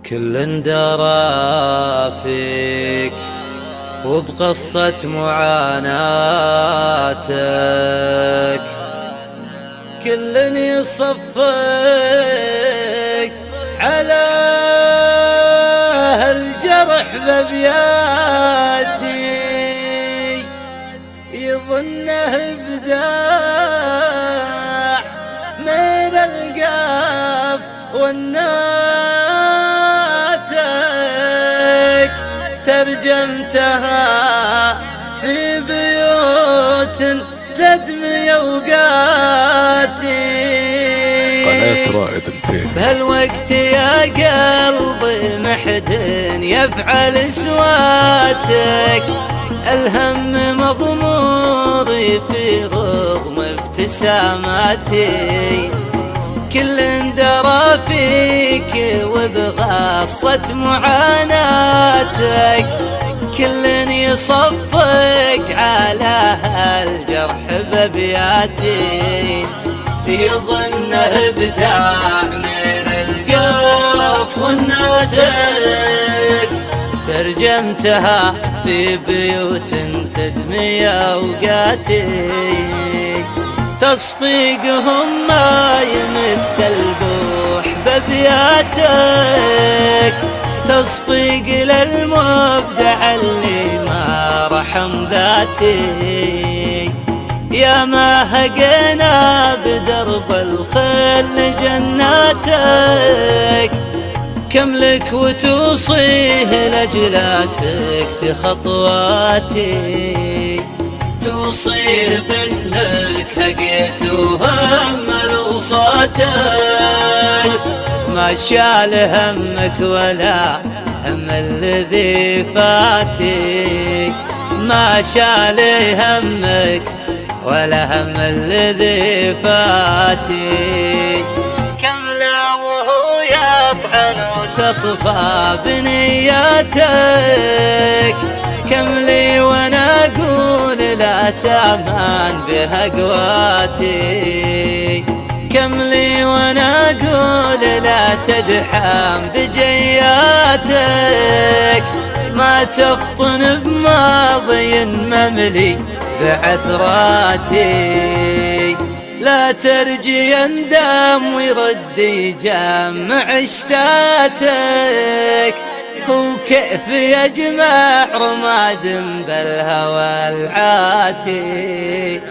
كل درى فيك وبقصة معاناتك، كل يصفك على الجرح بأبياتي، يظنه بداع من القاف والناتك، ترجمتها في بيوت تدمي اوقاتي. قناة رائد التيف. بهالوقت يا قلبي محد يفعل سواتك، الهم مضموري في رغم ابتساماتي، كل درى فيك وبغصة معاناتك، كل يصفك على هالجرح بأبياتي، يظنه ابداع من القاف والناتك، ترجمتها في بيوت تدمي اوقاتي، تصفيقهم ما يمس البوح بابياتك، تصفيق للمبدع اللي ما رحم ذاتي، يا ما هقينا بدرب الخل جناتك، كم لك وتوصيه لجلاسك خطواتي، توصيه مثلك هقيت وهمل وصاتك، ما شال همك ولا هم الذي فاتك، ما شال همك ولا هم الذي فاتك، كم لا وهو يطعن وتصفى بنياتك، كم لي وانا اقول لا تامان بهقواتي، كم لي وانا اقول لا تدحم بجياتك، ما تفطن بماضي مملي بعثراتي، لا ترجي يندم ويرد يجمع اشتاتك، هو كيف يجمع رماد بالهوى العاتي.